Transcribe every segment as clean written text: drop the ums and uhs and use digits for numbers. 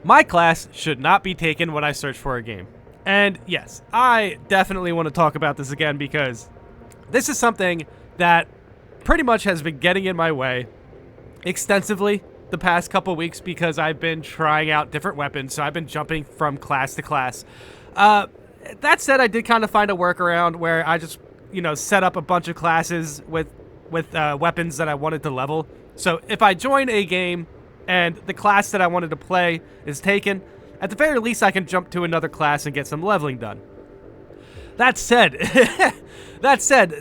My class should not be taken when I search for a game. And yes, I definitely want to talk about this again because this is something that pretty much has been getting in my way extensively the past couple weeks because I've been trying out different weapons, so I've been jumping from class to class. That said, I did kind of find a workaround where I just, set up a bunch of classes with weapons that I wanted to level. So if I join a game and the class that I wanted to play is taken, at the very least I can jump to another class and get some leveling done. That said,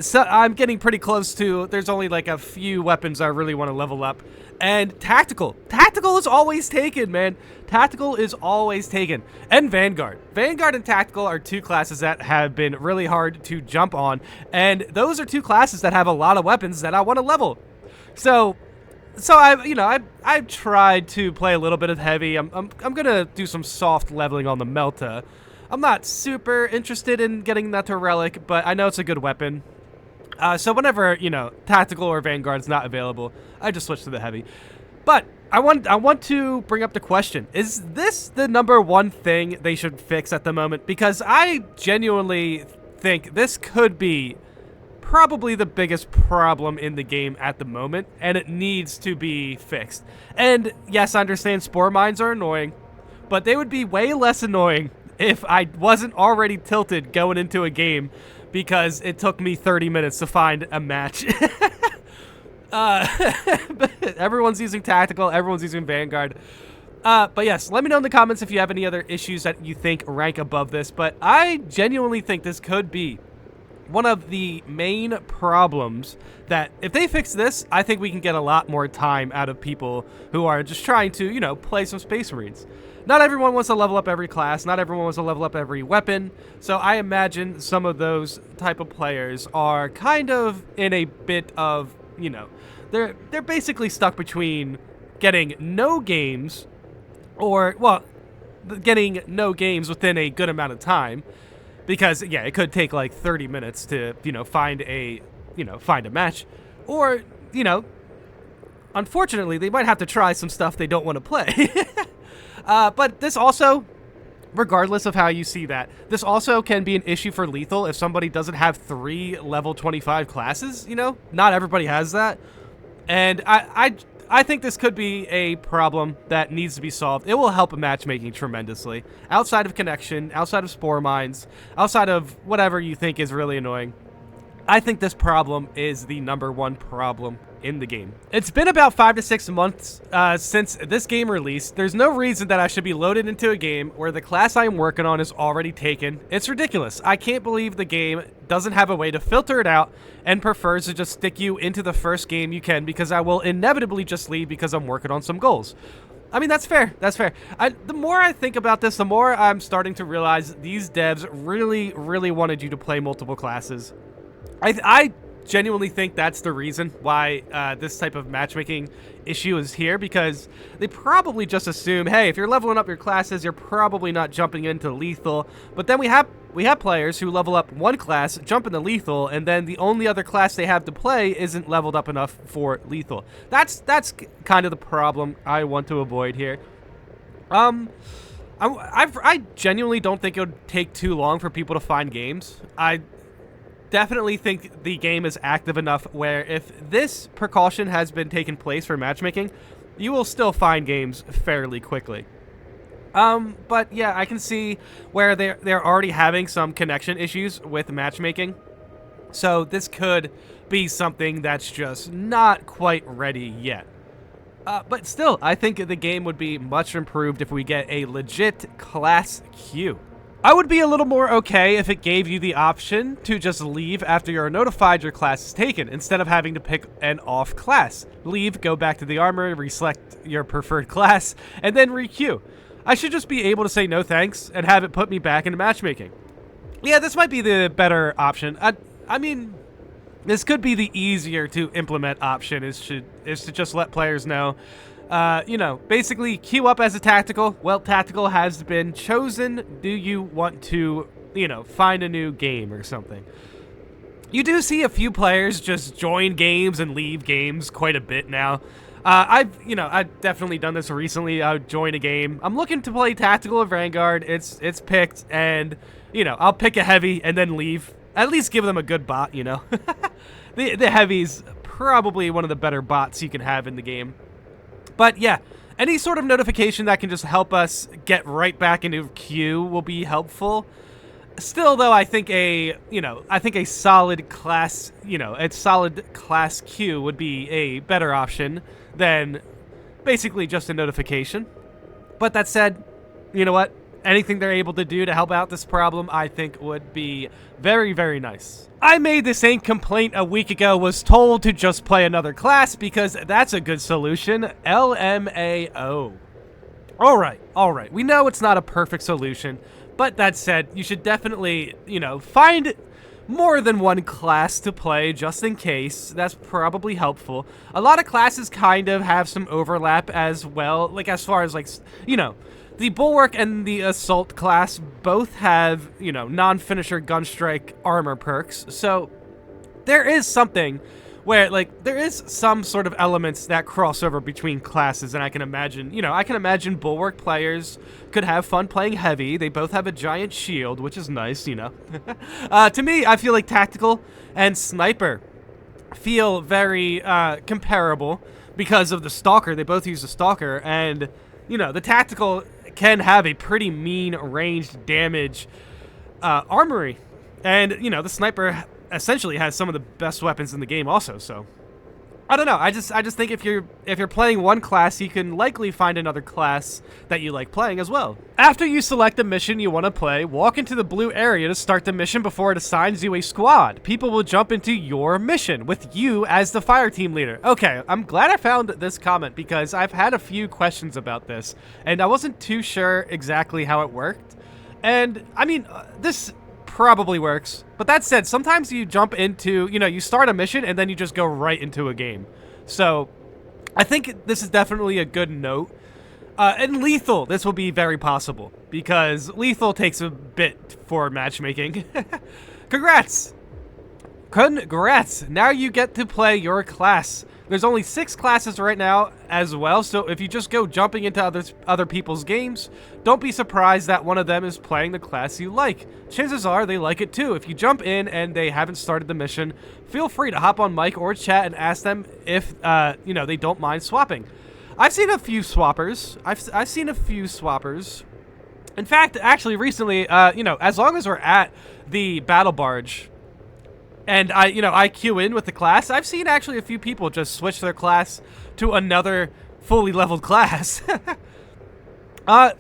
so I'm getting pretty close to, there's only like a few weapons I really want to level up. And Tactical is always taken, man. Tactical is always taken. And Vanguard. Vanguard and Tactical are two classes that have been really hard to jump on. And those are two classes that have a lot of weapons that I want to level. So I've tried to play a little bit of heavy. I'm gonna do some soft leveling on the Melta. I'm not super interested in getting that to Relic, but I know it's a good weapon. So whenever, Tactical or Vanguard's not available, I just switch to the heavy. But I want to bring up the question. Is this the number one thing they should fix at the moment? Because I genuinely think this could be probably the biggest problem in the game at the moment, and it needs to be fixed. And yes, I understand spore mines are annoying, but they would be way less annoying if I wasn't already tilted going into a game because it took me 30 minutes to find a match. Everyone's using Tactical, everyone's using Vanguard. But yes, let me know in the comments if you have any other issues that you think rank above this, but I genuinely think this could be one of the main problems that if they fix this, I think we can get a lot more time out of people who are just trying to, play some Space Marines. Not everyone wants to level up every class. Not everyone wants to level up every weapon. So I imagine some of those type of players are kind of in a bit of, they're basically stuck between getting no games or, well, getting no games within a good amount of time. Because, yeah, it could take like 30 minutes to, find a match. Or, unfortunately, they might have to try some stuff they don't want to play. But this also, regardless of how you see that, this also can be an issue for lethal if somebody doesn't have 3 level 25 classes, Not everybody has that. And I think this could be a problem that needs to be solved. It will help matchmaking tremendously. Outside of connection, outside of spore mines, outside of whatever you think is really annoying, I think this problem is the number one problem in the game. It's been about 5 to 6 months since this game released. There's no reason that I should be loaded into a game where the class I am working on is already taken. It's ridiculous. I can't believe the game doesn't have a way to filter it out and prefers to just stick you into the first game you can because I will inevitably just leave because I'm working on some goals. I mean, that's fair. That's fair. The more I think about this, the more I'm starting to realize these devs really, really wanted you to play multiple classes. I genuinely think that's the reason why this type of matchmaking issue is here, because they probably just assume, hey, if you're leveling up your classes, you're probably not jumping into lethal. But then we have players who level up one class, jump into lethal, and then the only other class they have to play isn't leveled up enough for lethal. That's kind of the problem I want to avoid here. I genuinely don't think it would take too long for people to find games. I definitely think the game is active enough where if this precaution has been taken place for matchmaking, you will still find games fairly quickly. But yeah, I can see where they're already having some connection issues with matchmaking. So this could be something that's just not quite ready yet. But still, I think the game would be much improved if we get a legit class queue. I would be a little more okay if it gave you the option to just leave after you're notified your class is taken, instead of having to pick an off class. Leave, go back to the armor, reselect your preferred class, and then re-queue. I should just be able to say no thanks and have it put me back into matchmaking. Yeah, this might be the better option. I mean, this could be the easier to implement option, is to just let players know. Basically queue up as a tactical. Well, tactical has been chosen. Do you want to, find a new game or something? You do see a few players just join games and leave games quite a bit now. I've definitely done this recently. I would join a game. I'm looking to play Tactical or Vanguard. It's picked, and I'll pick a heavy and then leave. At least give them a good bot. The heavy's probably one of the better bots you can have in the game. But yeah, any sort of notification that can just help us get right back into queue will be helpful. Still, though, I think a solid class, a solid class queue would be a better option than basically just a notification. But that said, you know what? Anything they're able to do to help out this problem, I think would be very, very nice. I made the same complaint a week ago, was told to just play another class because that's a good solution. LMAO. All right. We know it's not a perfect solution. But that said, you should definitely, find more than one class to play just in case. That's probably helpful. A lot of classes kind of have some overlap as well, like as far as the Bulwark and the Assault class both have, non-finisher gunstrike armor perks. So there is something where, there is some sort of elements that cross over between classes, and I can imagine Bulwark players could have fun playing heavy. They both have a giant shield, which is nice, To me, I feel like Tactical and Sniper feel very comparable because of the Stalker. They both use the Stalker, and, the Tactical can have a pretty mean ranged damage armory. And, the Sniper essentially has some of the best weapons in the game also, so I don't know. I just think if you're playing one class, you can likely find another class that you like playing as well. After you select the mission you want to play, walk into the blue area to start the mission before it assigns you a squad. People will jump into your mission with you as the fire team leader. Okay, I'm glad I found this comment because I've had a few questions about this and I wasn't too sure exactly how it worked. And I mean, this probably works. But that said, sometimes you jump into, you start a mission and then you just go right into a game. So I think this is definitely a good note. And Lethal, this will be very possible because Lethal takes a bit for matchmaking. Congrats! Congrats! Now you get to play your class. There's only 6 classes right now as well, so if you just go jumping into other people's games, don't be surprised that one of them is playing the class you like. Chances are they like it too. If you jump in and they haven't started the mission, feel free to hop on mic or chat and ask them if, they don't mind swapping. I've seen a few swappers. I've seen a few swappers. In fact, actually recently, as long as we're at the battle barge, and I queue in with the class, I've seen actually a few people just switch their class to another fully leveled class.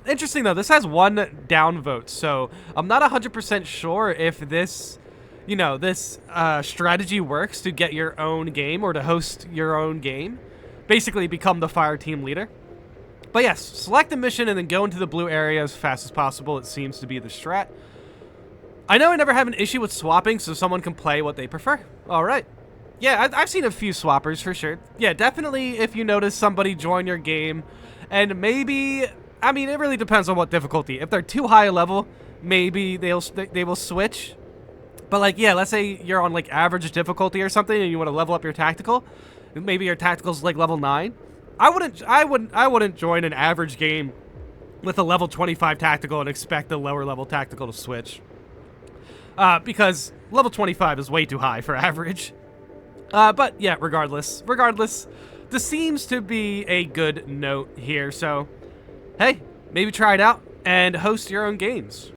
Interesting though, this has 1 downvote, so I'm not 100% sure if this, this strategy works to get your own game or to host your own game. Basically become the fire team leader. But yes, select the mission and then go into the blue area as fast as possible. It seems to be the strat. I know I never have an issue with swapping, so someone can play what they prefer. All right. Yeah, I've seen a few swappers for sure. Yeah, definitely if you notice somebody join your game, and maybe, I mean, it really depends on what difficulty. If they're too high a level, maybe they will switch. But yeah, let's say you're on average difficulty or something, and you want to level up your tactical. Maybe your tactical's level 9. I wouldn't join an average game with a level 25 tactical and expect a lower level tactical to switch. Because level 25 is way too high for average. But yeah, regardless, this seems to be a good note here. So, hey, maybe try it out and host your own games.